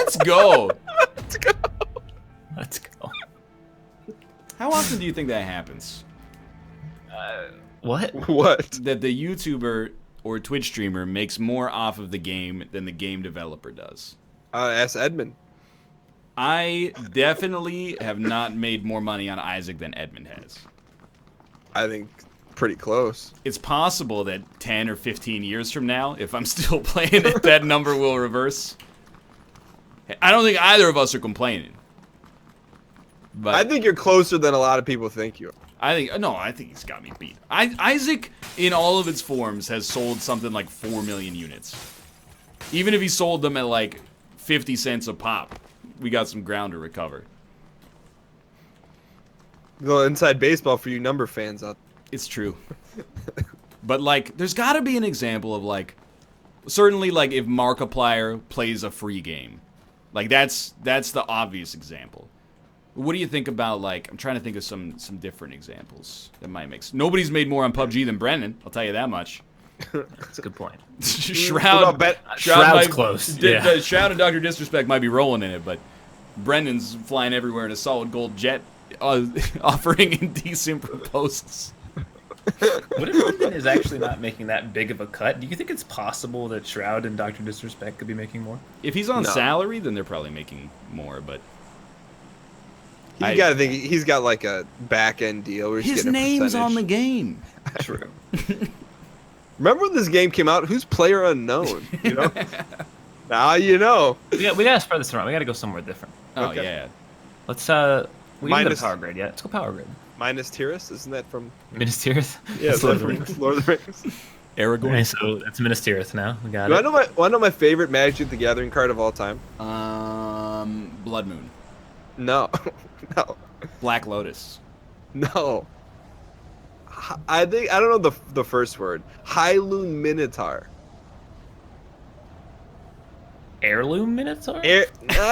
Let's go. Let's go. Let's go. How often do you think that happens? What? What? That the YouTuber or Twitch streamer makes more off of the game than the game developer does? Ask Edmund. I definitely have not made more money on Isaac than Edmund has. I think pretty close. It's possible that 10 or 15 years from now, if I'm still playing it, that number will reverse. I don't think either of us are complaining. But I think you're closer than a lot of people think you are. I think he's got me beat. Isaac, in all of its forms, has sold something like 4 million units. Even if he sold them at like 50 cents a pop, we got some ground to recover. Go inside baseball for you number fans out. It's true. But like, there's got to be an example of like, certainly like if Markiplier plays a free game, like that's the obvious example. What do you think about like? I'm trying to think of some different examples that might make sense. Nobody's made more on PUBG than Brennan. I'll tell you that much. That's a good point. Shroud's Shroud's close. Yeah. Shroud and Dr. Disrespect might be rolling in it, but Brendan's flying everywhere in a solid gold jet, offering indecent proposals. What if Brendan is actually not making that big of a cut? Do you think it's possible that Shroud and Dr. Disrespect could be making more? If he's on salary, then they're probably making more, but You gotta think he's got like a back end deal where he's his getting a name's percentage. on the game. True. Remember when this game came out? Who's player unknown? You know. Now you know. We gotta spread this around. We gotta go somewhere different. Oh Okay. yeah. Let's we haven't Minus- done Power Grid yet. Let's go Power Grid. Minus Tyrus, isn't that from? Minas Tirith? Yeah, That's Lord Lord of of the Rings. Lord of the Rings. Okay, Aragorn. so that's Minas Tirith now. We got Do I it. know wanna know my favorite Magic the Gathering card of all time? Blood Moon. No, no, Black Lotus. no. I don't know the first word. Hyloon Minotaur. Heirloom Minotaur? I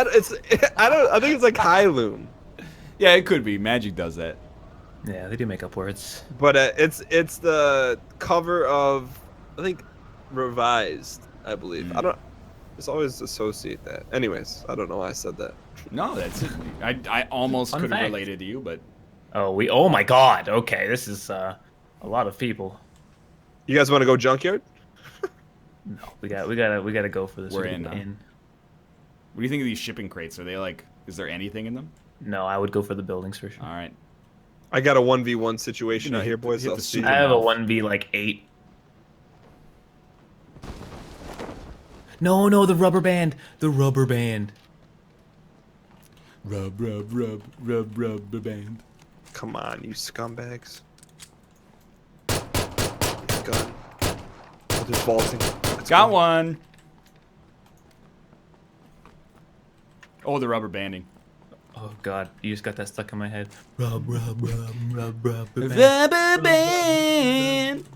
think it's like Hyloon. Yeah, it could be. Magic does that. Yeah, they do make up words. But it's the cover of, I think, Revised, I believe. I don't. Just always associate that. Anyways, I don't know why I said that. No, that's it. I almost Fun could have fact. related to you, but Oh my god. Okay, this is a lot of people. You guys want to go junkyard? No, we gotta go for this. We're We in can now. What do you think of these shipping crates? Are they like, is there anything in them? No, I would go for the buildings for sure. All right. I got a 1v1 situation You know, out here, boys. hit I'll the see super- you. I have a 1v like 8. No, the rubber band. The rubber band. Rub the band. Come on, you scumbags. Gun. Oh, they're vaulting. Let's Got go. one. Oh, the rubber banding. Oh god, you just got that stuck in my head. Rubber band. Rubber band.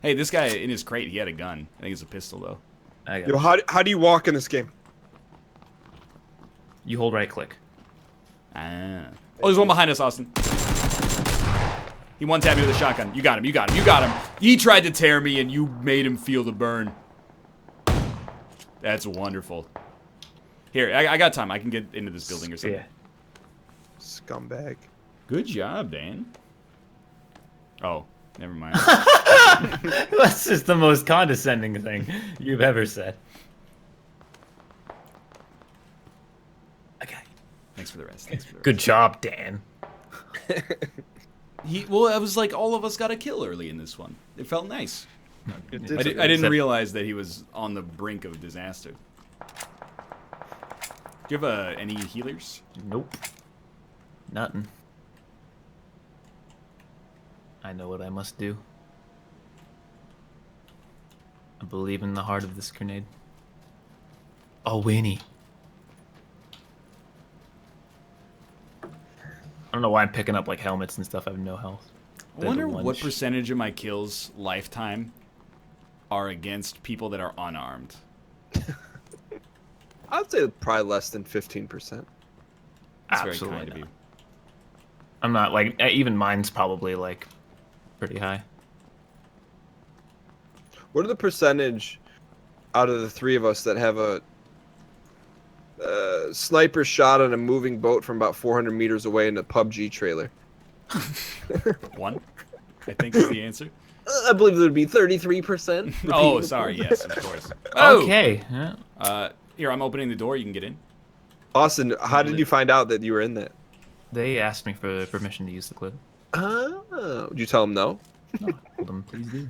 Hey, this guy in his crate, he had a gun. I think it's a pistol though. I got Yo, it. how do you walk in this game? You hold right click. Ah. Oh, there's one behind us, Austin. He one-tapped me with a shotgun. You got him. You got him. You got him. He tried to tear me, and you made him feel the burn. That's wonderful. Here, I got time. I can get into this building or something. Yeah. Scumbag. Good job, Dan. Oh, never mind. That's just the most condescending thing you've ever said. Okay. Thanks for the rest. Thanks for the rest. Good job, Dan. Well, it was like all of us got a kill early in this one. It felt nice. It I did. didn't realize that he was on the brink of disaster. Do you have any healers? Nope. Nothing. I know what I must do. I believe in the heart of this grenade. Oh, Winnie. I don't know why I'm picking up like helmets and stuff. I have no health. I wonder what percentage of my kills lifetime are against people that are unarmed. I'd say probably less than 15%. That's very Absolutely kind of not. you. I'm not like even mine's probably like pretty high. What are the percentage out of the three of us that have a sniper shot on a moving boat from about 400 meters away in a PUBG trailer? One, I think is the answer. I believe it would be 33%. Oh, sorry. Yes, of course. Oh. Okay. Yeah. Here, I'm opening the door. You can get in. Austin, how did you find out that you were in that? They asked me for permission to use the clip. Oh, did you tell them no? No, I told them please do.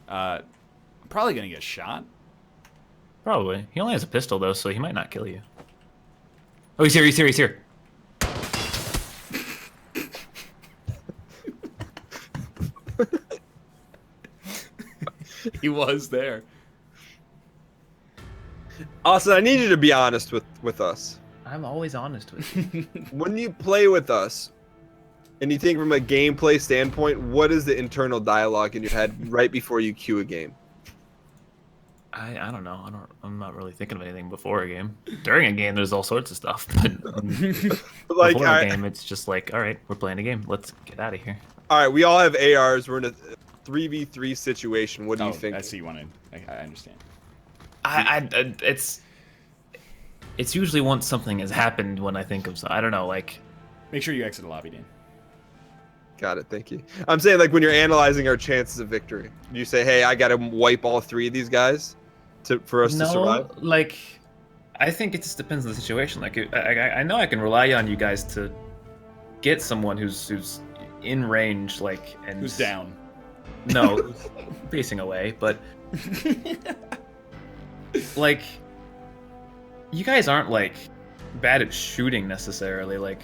I'm probably gonna get shot. Probably. He only has a pistol though, so he might not kill you. Oh, he's here. He's here. He's here. He was there. Austin, I need you to be honest with us. I'm always honest with you. When you play with us, and you think from a gameplay standpoint, what is the internal dialogue in your head right before you cue a game? I don't know. I'm not really thinking of anything before a game. During a game, there's all sorts of stuff. But Like, before a game, it's just like, all right, we're playing a game. Let's get out of here. all right, we all have ARs. We're in a 3v3 situation. What do you think? I see you want to. I understand. It's usually once something has happened when I think of. I don't know, like. Make sure you exit the lobby, Dan. Got it. Thank you. I'm saying, like, when you're analyzing our chances of victory, you say, "Hey, I got to wipe all three of these guys for us to survive." Like, I think it just depends on the situation. Like, I know I can rely on you guys to get someone who's in range, like, and Who's down? No, facing away, but like, you guys aren't like bad at shooting necessarily. Like,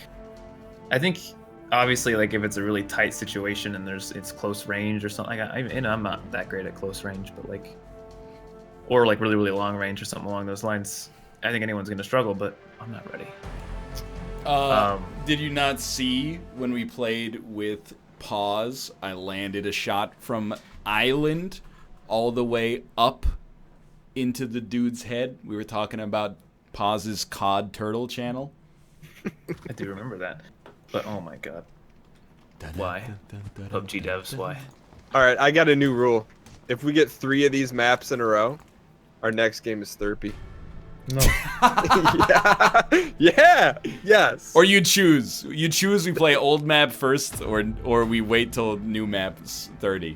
I think obviously, like, if it's a really tight situation and it's close range or something, I'm not that great at close range, but like, or like really long range or something along those lines, I think anyone's gonna struggle. But I'm not ready. Did you not see when we played with Pause? I landed a shot from Island all the way up into the dude's head. We were talking about Pause's COD Turtle channel. I do remember that. But oh my god. Why? PUBG devs, why? All right, I got a new rule. If we get 3 of these maps in a row, our next game is Therapy. No. Yeah. Yes. Or you choose. You choose we play old map first or we wait till new map's 30.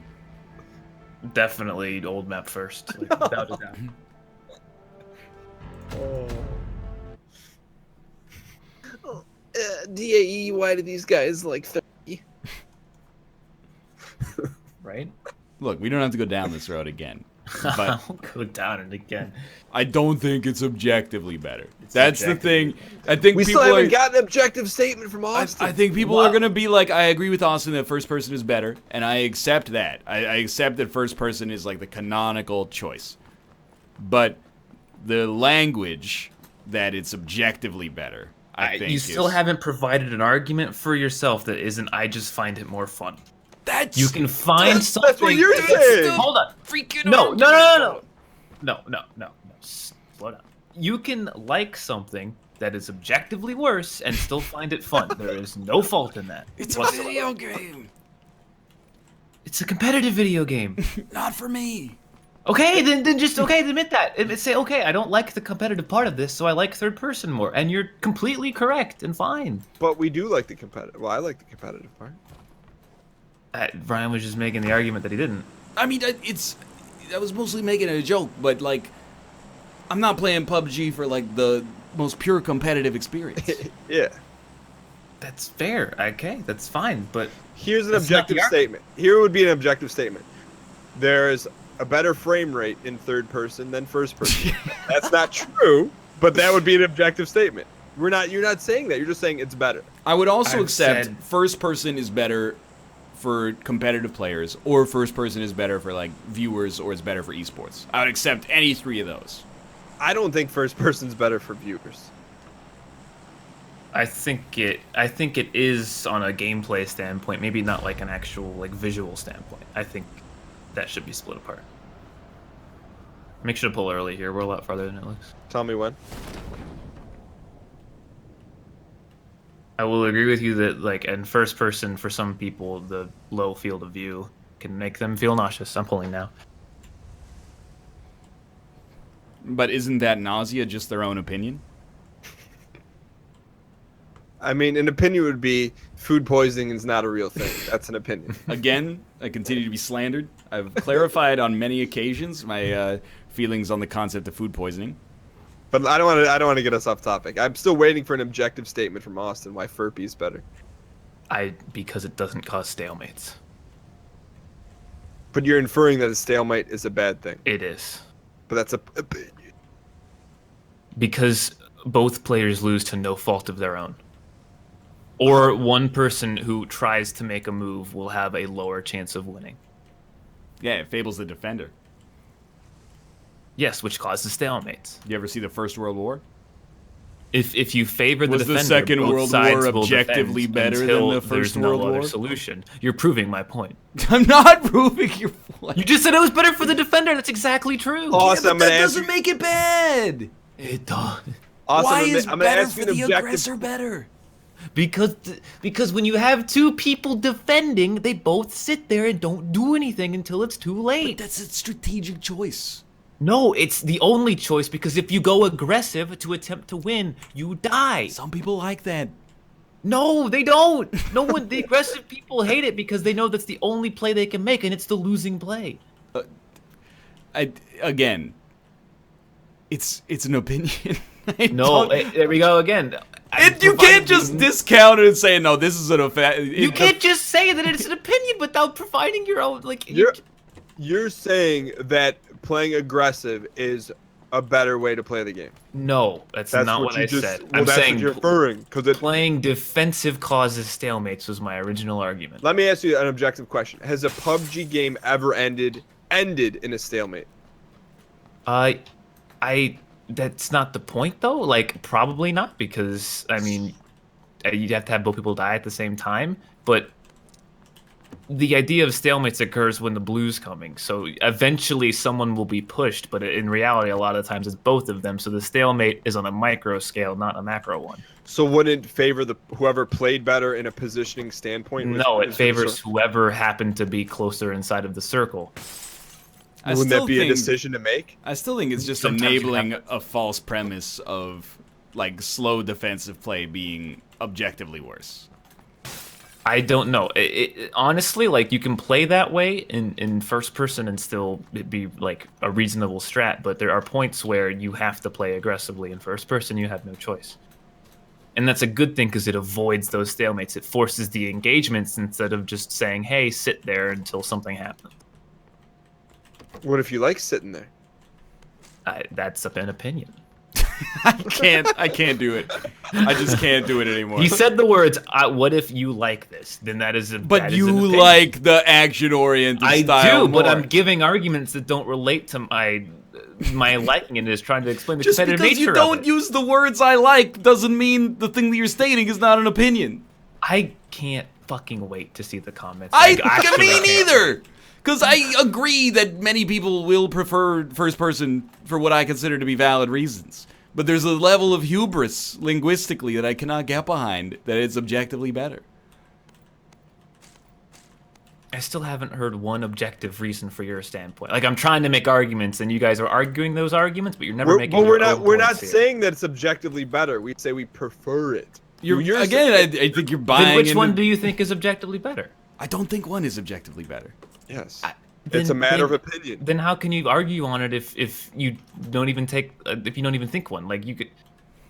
Definitely old map first. Like, without a doubt. DAE, why do these guys like 30? Right? Look, we don't have to go down this road again. But I'll go down it again. I don't think it's objectively better. That's the thing. I think We people still haven't are, got an objective statement from Austin. I think people are gonna be like, I agree with Austin that first person is better, and I accept that. I accept that first person is like the canonical choice. But the language that it's objectively better, I think you still haven't provided an argument for yourself that isn't, I just find it more fun. That's You can find something. That's what you're saying. Hold on. freaking No. Slow down. You can like something that is objectively worse and still find it fun. There is no fault in that. It's a whatsoever. video game. It's a competitive video game. Not for me. Okay, then just admit that. Say, okay, I don't like the competitive part of this, so I like third person more. And you're completely correct and fine. But we do like the competitive. Well, I like the competitive part. Brian was just making the argument that he didn't. I mean, I was mostly making it a joke, but like, I'm not playing PUBG for like the most pure competitive experience. Yeah. That's fair. Okay, that's fine. But Here's an That's not objective the statement. Here would be an objective statement. There's a better frame rate in third person than first person. That's not true, but that would be an objective statement. You're not saying that. You're just saying it's better. I would also I've accept said- first person is better for competitive players, or first person is better for like viewers, or is better for esports. I would accept any 3 of those. I don't think first person's better for viewers. I think it is on a gameplay standpoint, maybe not like an actual like visual standpoint. I think that should be split apart. Make sure to pull early here. We're a lot farther than it looks. Tell me when. I will agree with you that like in first person for some people the low field of view can make them feel nauseous. I'm pulling now. But isn't that nausea just their own opinion? I mean, an opinion would be food poisoning is not a real thing. That's an opinion. Again, I continue to be slandered. I've clarified on many occasions my feelings on the concept of food poisoning. But I don't want to get us off topic. I'm still waiting for an objective statement from Austin why Furpy is better. Because it doesn't cause stalemates. But you're inferring that a stalemate is a bad thing. It is. But that's a opinion. Because both players lose to no fault of their own. Or one person who tries to make a move will have a lower chance of winning. Yeah, it fables the defender. Yes, which causes stalemates. You ever see the First World War? If you favor the Was defender, the Second both World sides War will objectively defend better than until the First there's World no War? other solution. You're proving my point. I'm not proving your point. You just said it was better for the defender. That's exactly true. Austin, Yeah, I'm but gonna that ask doesn't you. make it bad. It does. Austin, Why I'm gonna- is I'm gonna better ask you for an the objective- aggressor better? Because when you have two people defending, they both sit there and don't do anything until it's too late. That's a strategic choice. No, it's the only choice because if you go aggressive to attempt to win, you die. Some people like that. No, they don't. No one. The aggressive people hate it because they know that's the only play they can make, and it's the losing play. Again, it's an opinion. No, there we go again. You can't just discount it and say no. This is an offense. You can't just say that it's an opinion without providing your own. Like You're saying that playing aggressive is a better way to play the game. No, that's not what I said. Well, I'm that's saying what you're inferring because playing defensive causes stalemates was my original argument. Let me ask you an objective question: has a PUBG game ever ended in a stalemate? That's not the point though. Like probably not because I mean, you'd have to have both people die at the same time. But the idea of stalemates occurs when the blue's coming. So eventually someone will be pushed. But in reality, a lot of times it's both of them. So the stalemate is on a micro scale, not a macro one. So wouldn't it favor whoever played better in a positioning standpoint? No, it favors whoever happened to be closer inside of the circle. Wouldn't that be a decision to make? I still think it's just Sometimes enabling a false premise of like slow defensive play being objectively worse. I don't know. Honestly, like you can play that way in first person and still it be like a reasonable strat, but there are points where you have to play aggressively in first person. You have no choice. And that's a good thing because it avoids those stalemates. It forces the engagements instead of just saying, hey, sit there until something happens. What if you like sitting there? That's an opinion. I can't do it. I just can't do it anymore. He said the words, what if you like this? Then that is But that is you an opinion. like the action-oriented I style do, but more. I'm giving arguments that don't relate to my liking and is trying to explain the Just competitive because nature you don't of it. use the words I like doesn't mean the thing that you're stating is not an opinion. I can't fucking wait to see the comments. Me can't. neither. Because I agree that many people will prefer first person for what I consider to be valid reasons. But there's a level of hubris linguistically that I cannot get behind that it's objectively better. I still haven't heard one objective reason for your standpoint. Like I'm trying to make arguments, and you guys are arguing those arguments, but you're never making. But your we're own not points here. saying that it's objectively better. We say we prefer it. I think you're buying Then which into- one do you think is objectively better? I don't think one is objectively better. Yes. Then- It's a matter then- of opinion. Then how can you argue on it if you don't even think one? Like you could.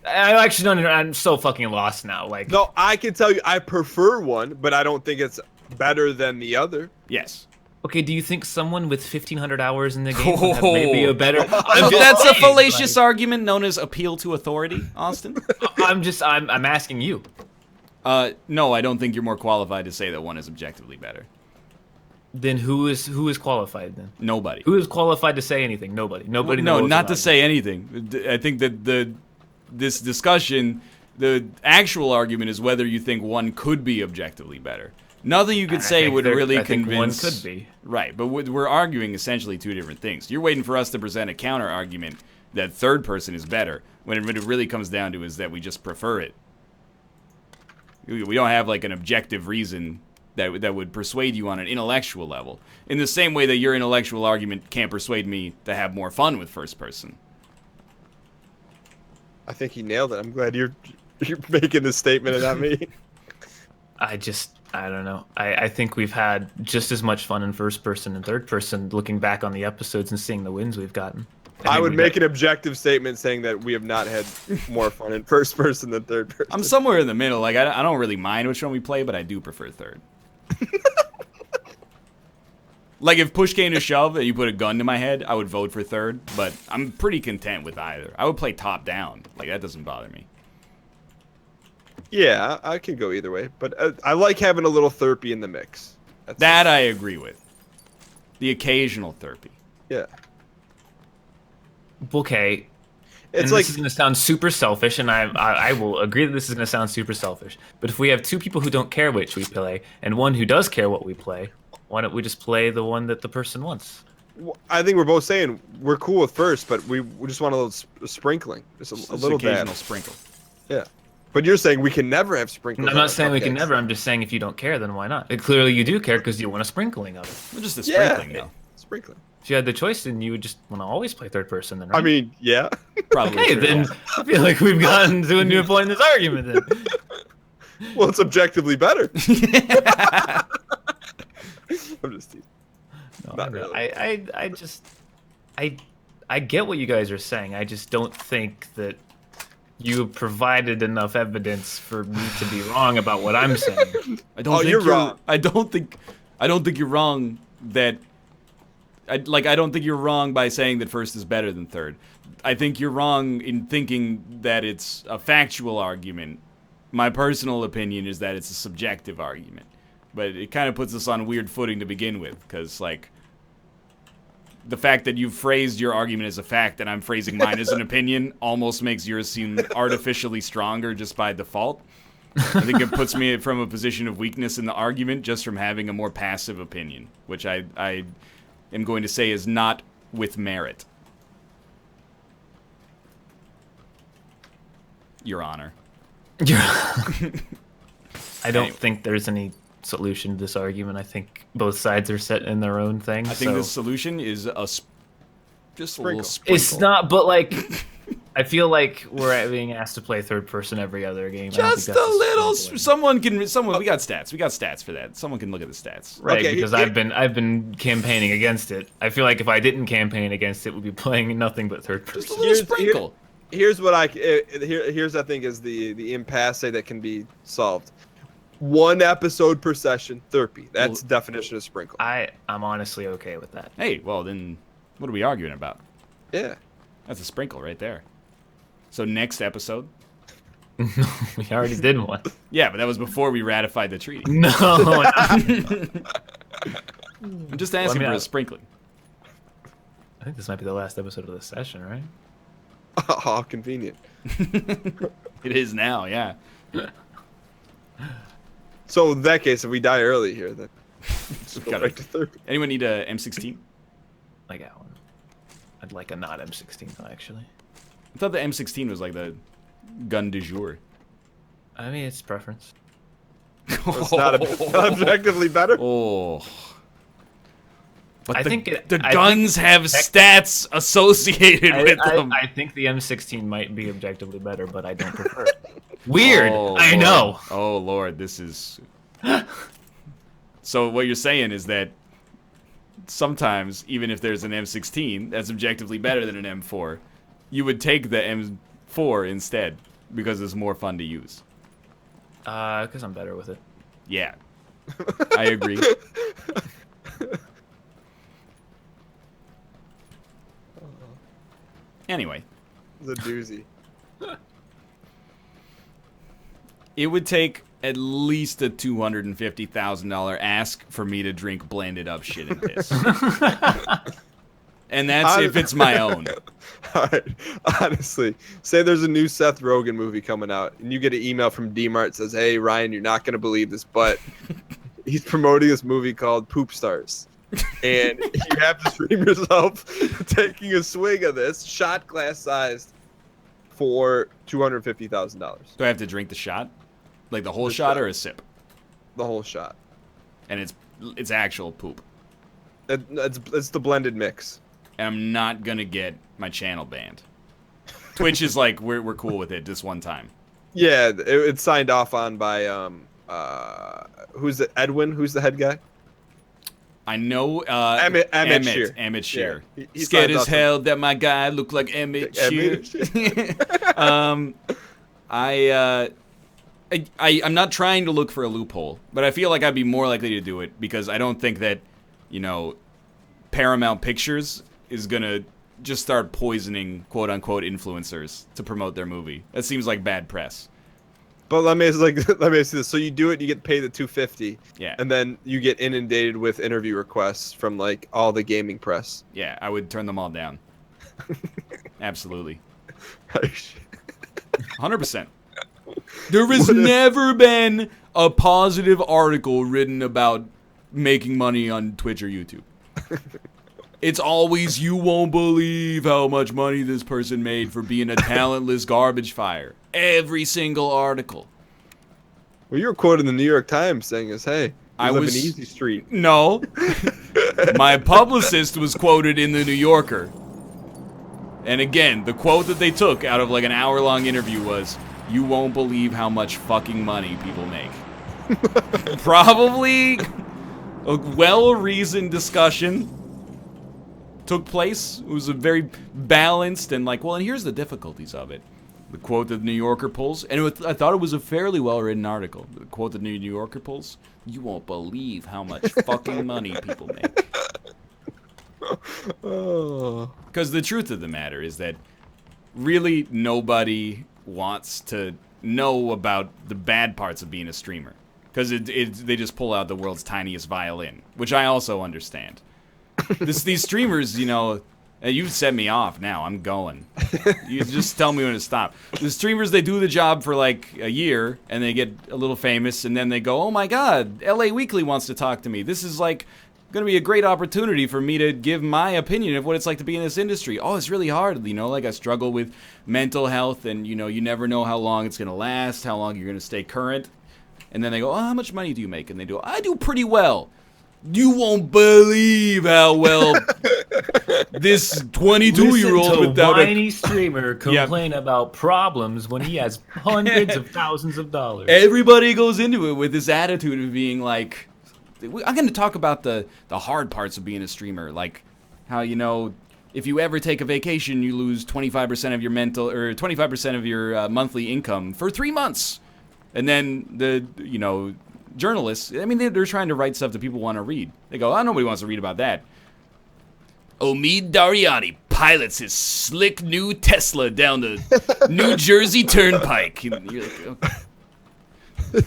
I actually don't. I'm so fucking lost now. Like No, I can tell you I prefer one, but I don't think it's better than the other. Yes. okay, do you think someone with 1,500 hours in the game would have maybe a better? So I'm just that's a saying, fallacious argument known as appeal to authority, Austin? like, I'm asking you. No, I don't think you're more qualified to say that one is objectively better. Then who is qualified then? Nobody. Who is qualified to say anything? Nobody. Nobody. No, knows not about to it. say anything. I think that this discussion, the actual argument is whether you think one could be objectively better. Nothing you could say would really I think convince. one could be. Right, but we're arguing essentially two different things. You're waiting for us to present a counter argument that third person is better, when what it really comes down to is that we just prefer it. We don't have like an objective reason that would persuade you on an intellectual level. In the same way that your intellectual argument can't persuade me to have more fun with first person. I think he nailed it. I'm glad you're making this statement and not me. I don't know. I think we've had just as much fun in first person and third person looking back on the episodes and seeing the wins we've gotten. I would make an objective statement saying that we have not had more fun in first person than third person. I'm somewhere in the middle. Like I don't really mind which one we play, but I do prefer third. Like if push came to shove and you put a gun to my head, I would vote for third, but I'm pretty content with either. I would play top down. Like that doesn't bother me. Yeah, I can go either way, but I like having a little therpy in the mix. That I agree with. The occasional therpy. Yeah. Okay. It's and like this is going to sound super selfish, and I will agree that this is going to sound super selfish. But if we have two people who don't care which we play, and one who does care what we play, why don't we just play the one that the person wants? I think we're both saying we're cool with first, but we just want a little sprinkling, just a little occasional dab. sprinkle. Yeah. But you're saying we can never have sprinkles. I'm not saying we can never. I'm just saying if you don't care, then why not? And clearly you do care because you want a sprinkling of it. Well, just a sprinkling, though. Sprinkling. If you had the choice, then you would just want to always play third person, then, right? I mean, yeah. Probably. Okay, true, then yeah. I feel like we've gotten to a new point in this argument. Then. Well, it's objectively better. I'm just teasing. No, Not really. I get what you guys are saying. I just don't think that you provided enough evidence for me to be wrong about what I'm saying. I don't think you're wrong. I don't think you're wrong that I don't think you're wrong by saying that first is better than third. I think you're wrong in thinking that it's a factual argument. My personal opinion is that it's a subjective argument. But it kind of puts us on weird footing to begin with, because, like, the fact that you phrased your argument as a fact and I'm phrasing mine as an opinion almost makes yours seem artificially stronger just by default. I think it puts me from a position of weakness in the argument just from having a more passive opinion, which I am going to say is not with merit. Your Honor. I don't think there's any solution to this argument. I think both sides are set in their own thing. I think the solution is just a little sprinkle. It's not, but like, I feel like we're being asked to play third person every other game. Just a little. Someone. We got stats. We got stats for that. Someone can look at the stats. Right, Okay, because I've been campaigning against it. I feel like if I didn't campaign against it, we'd be playing nothing but third person. Just a little sprinkle. Here's what here's I think is the impasse that can be solved. 1 episode per session, therpy. That's definition of sprinkle. I'm honestly okay with that. Hey, well then, what are we arguing about? Yeah. That's a sprinkle right there. So next episode. We already did one. Yeah, but that was before we ratified the treaty. No. I'm just asking for a sprinkling. I think this might be the last episode of the session, right? Oh, convenient. It is now, yeah. So in that case, if we die early here, then just go Gotta- right to therapy. Anyone need a M16? I got one. I'd like a not M16 though, actually. I thought the M16 was like the gun du jour. I mean, it's preference. It's not objectively better. Oh. But I the, think the guns have stats associated with them. I think the M16 might be objectively better, but I don't prefer it. Weird. Oh, I Lord. know. Oh Lord, this is. So what you're saying is that sometimes, even if there's an M16 that's objectively better than an M4, you would take the M4 instead because it's more fun to use. Because I'm better with it. Yeah, I agree. Anyway, The doozy. it would take at least a $250,000 ask for me to drink blended up shit and piss. And that's if it's my own. All right. Honestly, say there's a new Seth Rogen movie coming out, and you get an email from Dmart that says, "Hey Ryan, you're not gonna believe this, but he's promoting this movie called Poop Stars, and you have to stream yourself taking a swing of this shot glass sized for $250,000, Do I have to drink the shot? Like the whole The shot shot. or a sip? the whole shot. And it's actual poop. It's the blended mix." And I'm not gonna get my channel banned. Twitch is like we're cool with it this one time. Yeah, it's signed off on by who's the Edwin? Who's the head guy? I know Emmett Shear. Emmett Shear. Yeah, he Scared signed as off hell that my guy looked like Emmett Shear. I'm not trying to look for a loophole, but I feel like I'd be more likely to do it because I don't think that, you know, Paramount Pictures is gonna just start poisoning quote unquote influencers to promote their movie. That seems like bad press. But let me ask you this: so you do it, you get paid the $250, Yeah. and then you get inundated with interview requests from like all the gaming press. Yeah, I would turn them all down. Absolutely. 100%. There has never been a positive article written about making money on Twitch or YouTube. It's always, you won't believe how much money this person made for being a talentless garbage fire. Every single article. Well, you were quoted in the New York Times saying this, hey, I live was in Easy Street. No. My publicist was quoted in the New Yorker. And again, the quote that they took out of like an hour-long interview was, you won't believe how much fucking money people make. Probably a well-reasoned discussion took place. It was a very balanced and like, well, and here's the difficulties of it. The quote that the New Yorker pulls, and I thought it was a fairly well-written article. The quote that the New Yorker pulls, you won't believe how much fucking money people make. Because the truth of the matter is that really nobody wants to know about the bad parts of being a streamer. Because they just pull out the world's tiniest violin, which I also understand. These streamers, you know, you've set me off now. I'm going. You just tell me when to stop. The streamers, they do the job for like a year, and they get a little famous, and then they go, oh my god, LA Weekly wants to talk to me. This is like going to be a great opportunity for me to give my opinion of what it's like to be in this industry. Oh, it's really hard, you know, like I struggle with mental health, and, you know, you never know how long it's going to last, how long you're going to stay current. And then they go, oh, how much money do you make? And they do, I do pretty well. You won't believe how well this 22-year-old without a whiny streamer complain about problems when he has hundreds of thousands of dollars. Everybody goes into it with this attitude of being like, I'm going to talk about the hard parts of being a streamer, like how, you know, if you ever take a vacation, you lose 25% of your 25% of your monthly income for 3 months. And then the, you know, journalists, I mean, they're trying to write stuff that people want to read. They go, oh, nobody wants to read about that. Omid Dariani pilots his slick new Tesla down the New Jersey Turnpike. And you're like, okay.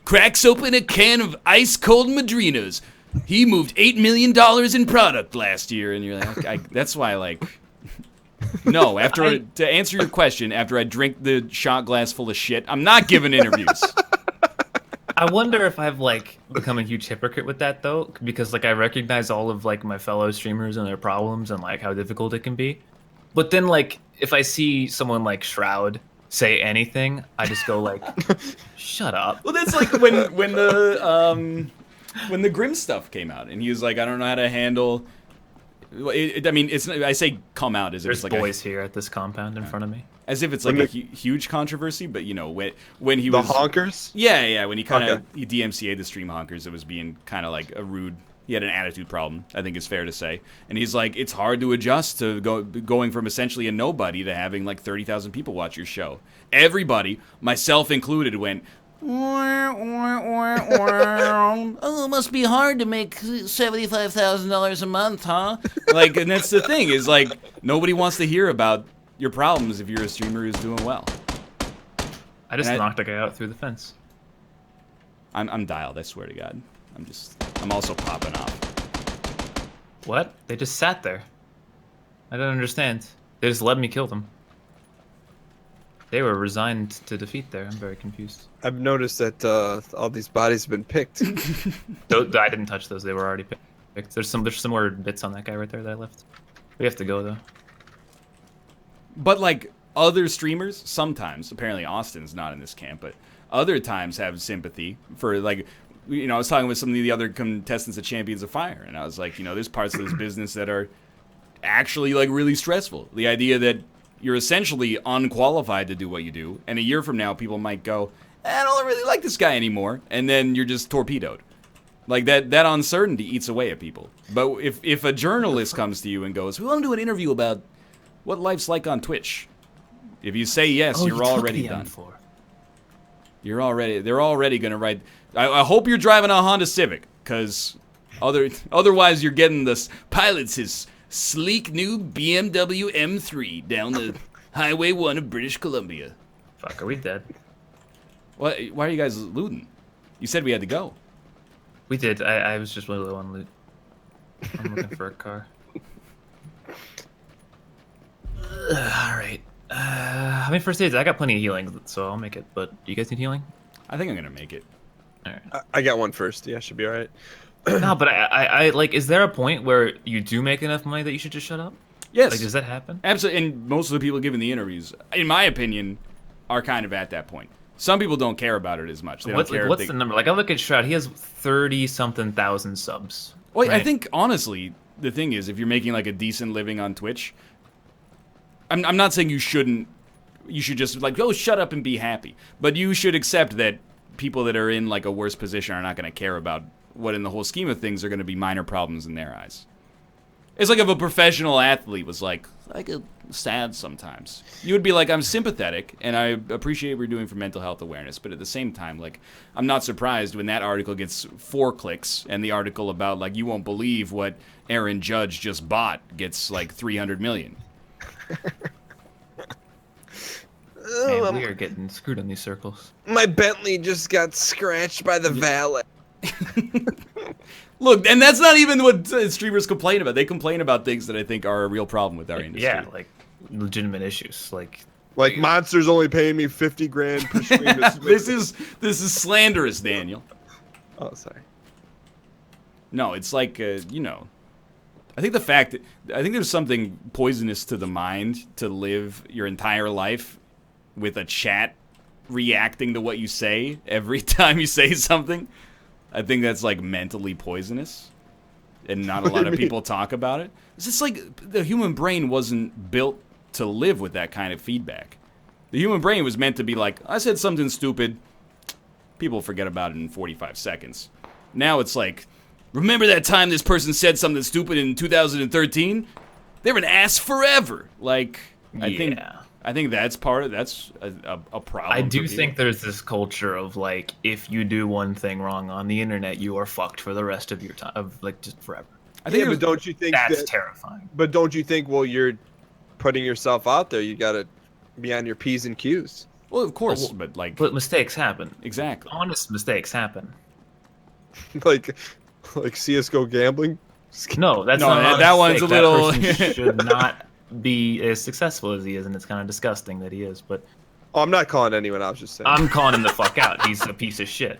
Cracks open a can of ice-cold Madrinas. He moved $8 million in product last year. And you're like, that's why, like... No, to answer your question, after I drink the shot glass full of shit, I'm not giving interviews. I wonder if I've like become a huge hypocrite with that though, because like I recognize all of like my fellow streamers and their problems and like how difficult it can be. But then like if I see someone like Shroud say anything, I just go like, shut up. Well, that's like when the Grim stuff came out, and he was like, I don't know how to handle. I mean, it's. I say come out as if There's it's like boys here at this compound in front of me. As if it's like a huge controversy, but you know when he was the honkers. Yeah, when he kind of he DMCA'd the stream honkers, it was being kind of like a rude. He had an attitude problem, I think it's fair to say. And he's like, it's hard to adjust to going from essentially a nobody to having like 30,000 people watch your show. Everybody, myself included, went. Oh, it must be hard to make $75,000 a month, huh? Like, and that's the thing is like nobody wants to hear about your problems if you're a streamer who's doing well. I just knocked a guy out through the fence. I'm dialed. I swear to God. I'm also popping off. What? They just sat there. I don't understand. They just let me kill them. They were resigned to defeat there. I'm very confused. I've noticed that all these bodies have been picked. I didn't touch those. They were already picked. There's some more bits on that guy right there that I left. We have to go though. But like other streamers, sometimes, apparently Austin's not in this camp, but other times have sympathy for like, you know, I was talking with some of the other contestants at Champions of Fire, and I was like, you know, there's parts of this business that are actually like really stressful. The idea that you're essentially unqualified to do what you do, and a year from now people might go, I don't really like this guy anymore, and then you're just torpedoed. Like that uncertainty eats away at people. But if a journalist comes to you and goes, we want to do an interview about what life's like on Twitch, if you say yes, you're already done. They're already gonna write. I hope you're driving a Honda Civic, because otherwise you're getting this pilots his sleek new BMW M3 down the Highway 1 of British Columbia. Fuck, are we dead? What? Why are you guys looting? You said we had to go. We did. I was just really low on loot. I'm looking for a car. Alright. How many first aids? I got plenty of healing, so I'll make it. But do you guys need healing? I think I'm gonna make it. Alright. I got one first. Yeah, should be alright. No, but I like, is there a point where you do make enough money that you should just shut up? Yes. Like, does that happen? Absolutely. And most of the people giving the interviews, in my opinion, are kind of at that point. Some people don't care about it as much. They don't care. What's the number? Like, I look at Shroud. He has 30-something thousand subs. Well, right? I think, honestly, the thing is, if you're making, like, a decent living on Twitch, I'm not saying you shouldn't, you should just, like, oh, shut up and be happy. But you should accept that people that are in, like, a worse position are not going to care about what, in the whole scheme of things, are going to be minor problems in their eyes. It's like if a professional athlete was like sad sometimes. You would be like, I'm sympathetic, and I appreciate what you're doing for mental health awareness, but at the same time, like, I'm not surprised when that article gets 4 clicks, and the article about, like, you won't believe what Aaron Judge just bought gets, like, 300 million. Man, we are getting screwed in these circles. My Bentley just got scratched by the valet. Look, and that's not even what streamers complain about. They complain about things that I think are a real problem with our industry. Yeah, like legitimate issues. Like Monster's only paying me 50 grand per stream. This is slanderous, Daniel. Oh, sorry. No, it's like you know. I think there's something poisonous to the mind to live your entire life with a chat reacting to what you say every time you say something. I think that's, like, mentally poisonous, and not a lot of people talk about it. It's just like the human brain wasn't built to live with that kind of feedback. The human brain was meant to be like, I said something stupid, people forget about it in 45 seconds. Now it's like, remember that time this person said something stupid in 2013? They're an ass forever. Like, yeah. I think that's a problem. I do think there's this culture of, like, if you do one thing wrong on the internet, you are fucked for the rest of your time, of, like, just forever. I think but don't you think that's terrifying? But don't you think, well, you're putting yourself out there, you gotta be on your P's and Q's. Well, of course, but but mistakes happen. Exactly. Honest mistakes happen. like CS:GO gambling. No, that's not that one's a little. That person should not be as successful as he is, and it's kind of disgusting that he is. But I'm not calling anyone out. I was just saying. I'm calling him the fuck out. He's a piece of shit.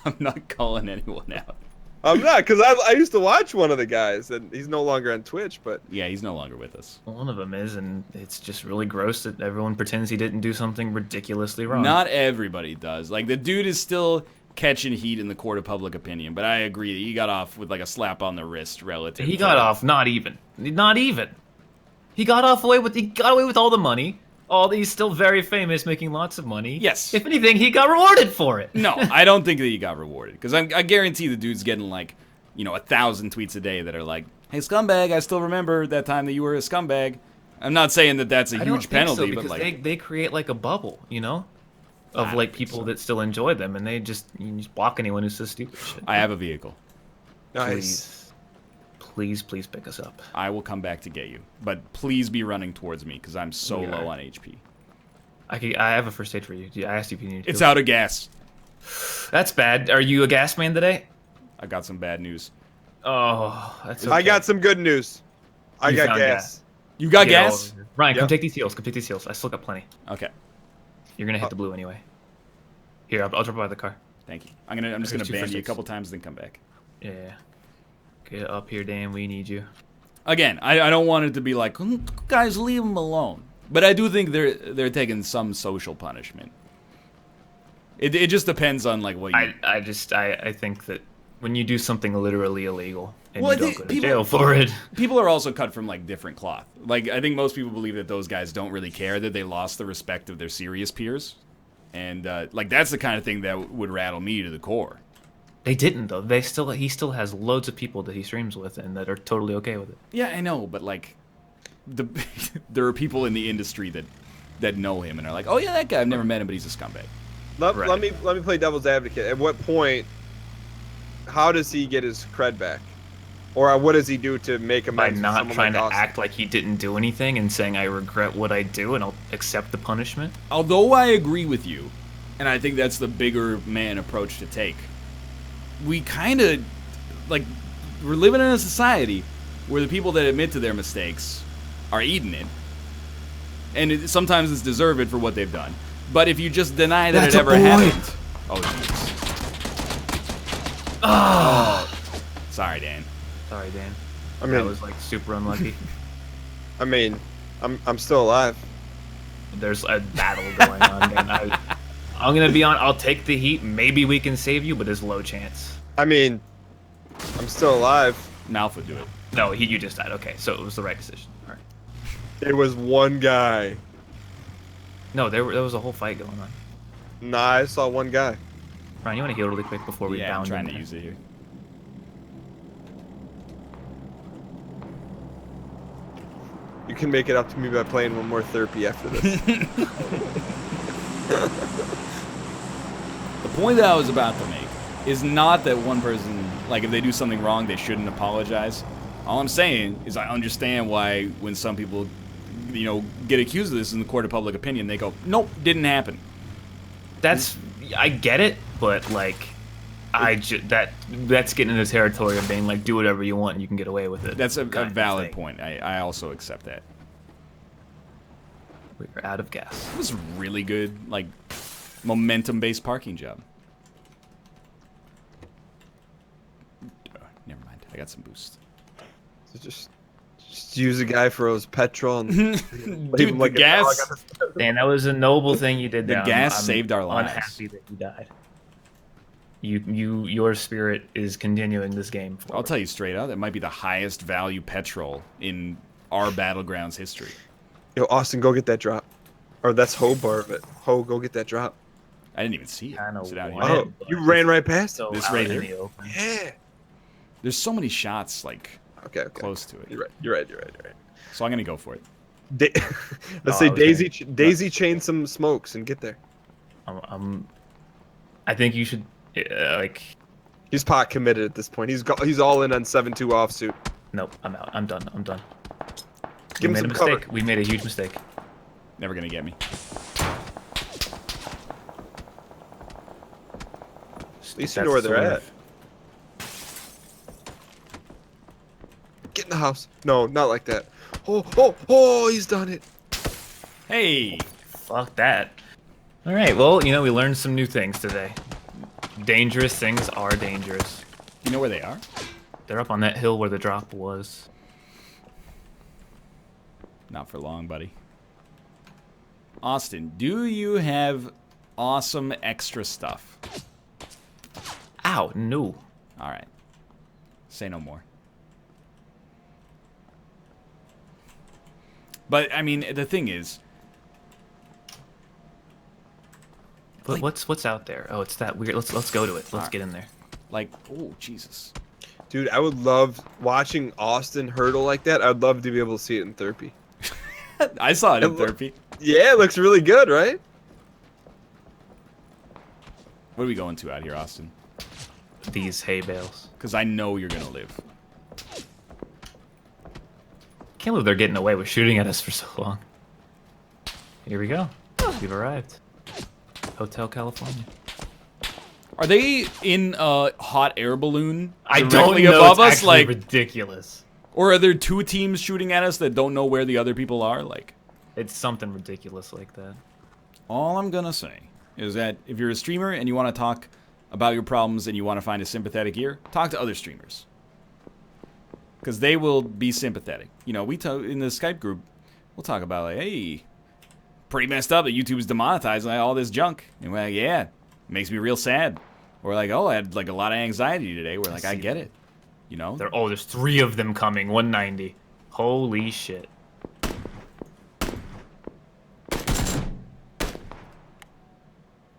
I'm not calling anyone out. I'm not, because I used to watch one of the guys, and he's no longer on Twitch. But yeah, he's no longer with us. One of them is, and it's just really gross that everyone pretends he didn't do something ridiculously wrong. Not everybody does. Like, the dude is still catching heat in the court of public opinion, but I agree that he got off with, like, a slap on the wrist relative. He got off not even. He got away with all the money. He's still very famous, making lots of money. Yes. If anything, he got rewarded for it. No, I don't think that he got rewarded, because I guarantee the dude's getting, like, 1,000 tweets a day that are like, hey, scumbag, I still remember that time that you were a scumbag. I'm not saying that that's a huge penalty, because but, like, they create, like, a bubble, of, like, people that still enjoy them, and you just block anyone who says stupid shit. I have a vehicle. nice. Please pick us up. I will come back to get you, but please be running towards me, because I'm so low on HP. I have a first aid for you. I asked you if you needed. It's out of gas. That's bad. Are you a gas man today? I got some bad news. Oh, that's okay. I got some good news. I You got found gas. You got Get gas? over here. Ryan, Yep. come take these heals. I still got plenty. Okay, You're gonna hit the blue anyway. Here, I'll drop by the car. thank you. I'm just gonna There's 2 ban first you a aids. couple times, then come back. Yeah. Get up here, Dan. We need you. Again, I don't want it to be like, guys, leave them alone. But I do think they're taking some social punishment. It just depends on, like, what you... I think that when you do something literally illegal and Well, I you don't think go to people- jail for it. People are also cut from like different cloth. Like I think most people believe that those guys don't really care, that they lost the respect of their serious peers, and like that's the kind of thing that would rattle me to the core. They didn't though. He still has loads of people that he streams with and that are totally okay with it. Yeah, I know, but like, there are people in the industry that know him and are like, oh yeah, that guy, I've never met him, but he's a scumbag. Let me play devil's advocate. At what point, how does he get his cred back? Or what does he do to make amends? By not with trying like to Austin? act like he didn't do anything and saying, I regret what I do and I'll accept the punishment. Although I agree with you, and I think that's the bigger man approach to take, we kind of, like, we're living in a society where the people that admit to their mistakes are eating it. And sometimes it's deserved for what they've done. But if you just deny that That's it a ever boy. happened... Oh, jeez. Oh. Sorry, Dan. Sorry, Dan. I mean, That was like super unlucky. I mean, I'm still alive. There's a battle going on, Dan. I'm gonna be on. I'll take the heat. Maybe we can save you, but there's low chance. I mean, I'm still alive. Mouth would do it. No, you just died. Okay, so it was the right decision. All right. It was one guy. No, there was a whole fight going on. Nah, I saw one guy. Ryan, you want to heal really quick before we Yeah, I'm bound trying in to there? use it here. You can make it up to me by playing one more therapy after this. The point that I was about to make is not that one person, like, if they do something wrong, they shouldn't apologize. All I'm saying is I understand why when some people, you know, get accused of this in the court of public opinion, they go, nope, didn't happen. I get it, but like, that's getting into the territory of being like, do whatever you want and you can get away with it. That's a kind of valid thing. point. I also accept that. We're out of gas. It was a really good, like, momentum-based parking job. Never mind. I got some boost. So just use a guy for his petrol and leave Dude, him like the a dog gas, on the- Dan, that was a noble thing you did the there. gas I'm saved our lives. Unhappy that you died. Your spirit is continuing this game forward. I'll tell you straight up, that might be the highest value petrol in our Battlegrounds history. Yo, Austin, go get that drop. Or that's Ho part of it. Ho, go get that drop. I didn't even see it. Kinda Sit down want here. it. Oh, you ran right past it. So This out right in here? the open. Yeah. There's so many shots, like, Okay, okay. close to it. You're right. So I'm gonna go for it. Let's Oh, say I was Daisy chain some smokes and get there. I think you should like. He's pot committed at this point. He's all in on 7-2 offsuit. Nope, I'm out. I'm done. Give him we some made a cover. mistake. We made a huge mistake. Never gonna get me. At least you know where they're at. Get in the house. No, not like that. Oh, he's done it. Hey! Fuck that. All right. Well, you know, we learned some new things today. Dangerous things are dangerous. You know where they are? They're up on that hill where the drop was. Not for long, buddy. Austin, do you have awesome extra stuff? Ow, no. Alright. Say no more. But, I mean, the thing is... But what's out there? Oh, it's that weird. Let's go to it. Let's get in there. Like, oh, Jesus. Dude, I would love watching Austin hurdle like that. I'd love to be able to see it in therapy. I saw it in therapy. Yeah, it looks really good, right? What are we going to out here, Austin? These hay bales. Because I know you're going to live. Can't believe they're getting away with shooting at us for so long. Here we go. We've arrived. Hotel California. Are they in a hot air balloon I don't directly know. above It's us? actually Like, ridiculous. or are there two teams shooting at us that don't know where the other people are? Like, It's something ridiculous like that. all I'm gonna say is that if you're a streamer and you want to talk about your problems and you want to find a sympathetic ear, talk to other streamers. Because they will be sympathetic. You know, we talk in the Skype group, we'll talk about like, hey, pretty messed up that YouTube's demonetizing all this junk. And we're like, yeah, makes me real sad. Or like, oh, I had like a lot of anxiety today. We're like, I get it. You know? There's 3 of them coming. 190. Holy shit.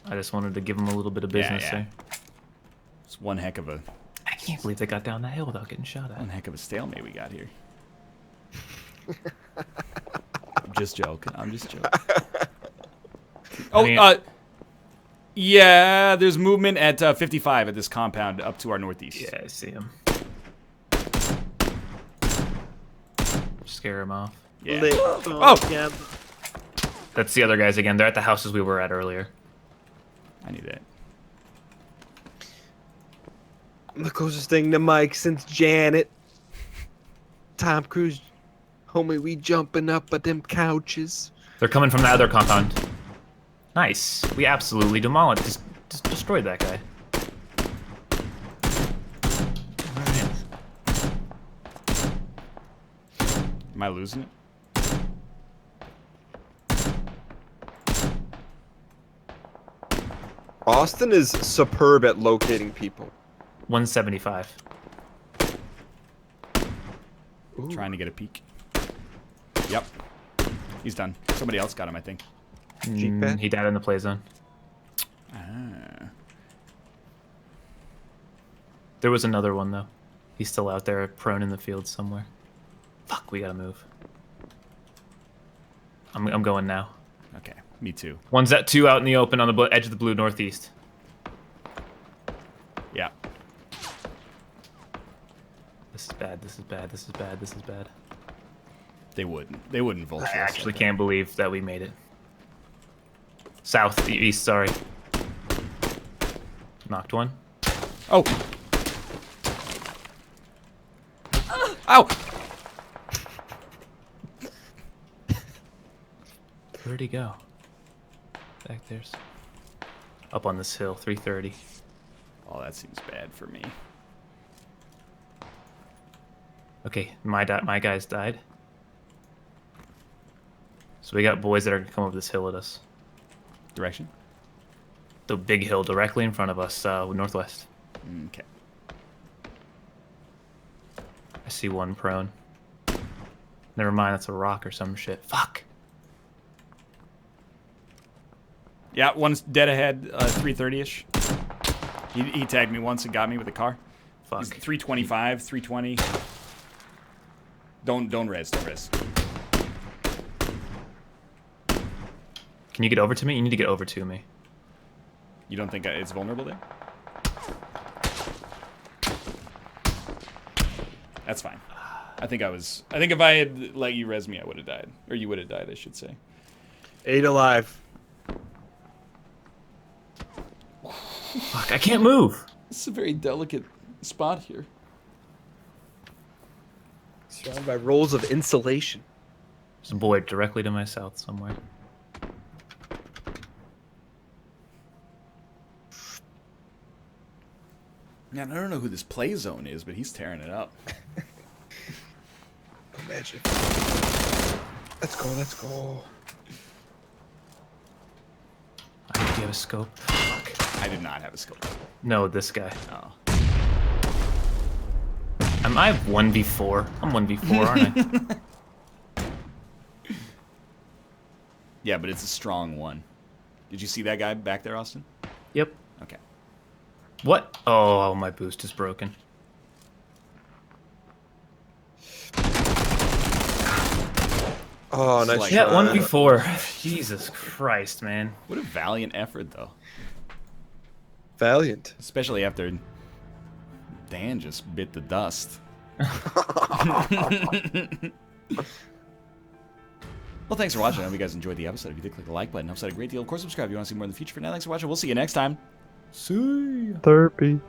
I just wanted to give them a little bit of business there. It's one heck of a... I can't believe they got down that hill without getting shot at. One heck of a stalemate we got here. I'm just joking. I'm just joking. Oh, yeah, there's movement at 55 at this compound up to our northeast. Yeah, I see him. Scare him off. Yeah. Oh! That's the other guys again. They're at the houses we were at earlier. I knew that. I'm the closest thing to Mike since Janet. Tom Cruise, homie, we jumping up at them couches. They're coming from the other compound. Nice. We absolutely demolished. Just destroyed that guy. Alright. Am I losing it? Austin is superb at locating people. 175. Ooh. Trying to get a peek. Yep. He's done. Somebody else got him, I think. He died in the play zone. Ah. There was another one, though. He's still out there, prone in the field somewhere. Fuck, we gotta move. I'm going now. Okay, me too. One's at 2 out in the open on the edge of the blue northeast. Yeah. This is bad, this is bad, this is bad, this is bad. They wouldn't. They wouldn't vulture. I us actually like can't believe that we made it. South, east, sorry. Knocked one. that. Oh! Ow! Where'd he go? Back there's... Up on this hill, 330. Oh, that seems bad for me. Okay, my guys died. So we got boys that are gonna come over this hill at us. Direction? The big hill directly in front of us, northwest. Okay. I see one prone. Never mind, that's a rock or some shit. Fuck! Yeah, one's dead ahead, 330-ish. He tagged me once and got me with a car. Fuck. He's 325, 320. Don't res, don't res. Can you get over to me? You need to get over to me. You don't think it's vulnerable there? That's fine. I think if I had let you res me, I would have died. Or you would have died, I should say. 8 alive. Fuck, I can't move! This is a very delicate spot here. Surrounded by rolls of insulation. There's a boy directly to my south somewhere. Man, I don't know who this play zone is, but he's tearing it up. Imagine. Let's go, let's go. Do you have a scope? Fuck. I did not have a scope. No, this guy. Oh. Am I 1v4? I'm 1v4, aren't I? Yeah, but it's a strong one. Did you see that guy back there, Austin? Yep. Okay. What? Oh, my boost is broken. Oh, nice Like- Yeah, try. 1v4. Jesus Christ, man. What a valiant effort, though. Valiant. Especially after Dan just bit the dust. Well, thanks for watching. I hope you guys enjoyed the episode. If you did, click the like button. Helps out a great deal. Of course, subscribe if you want to see more in the future. For now, thanks for watching. We'll see you next time. See ya. Therapy.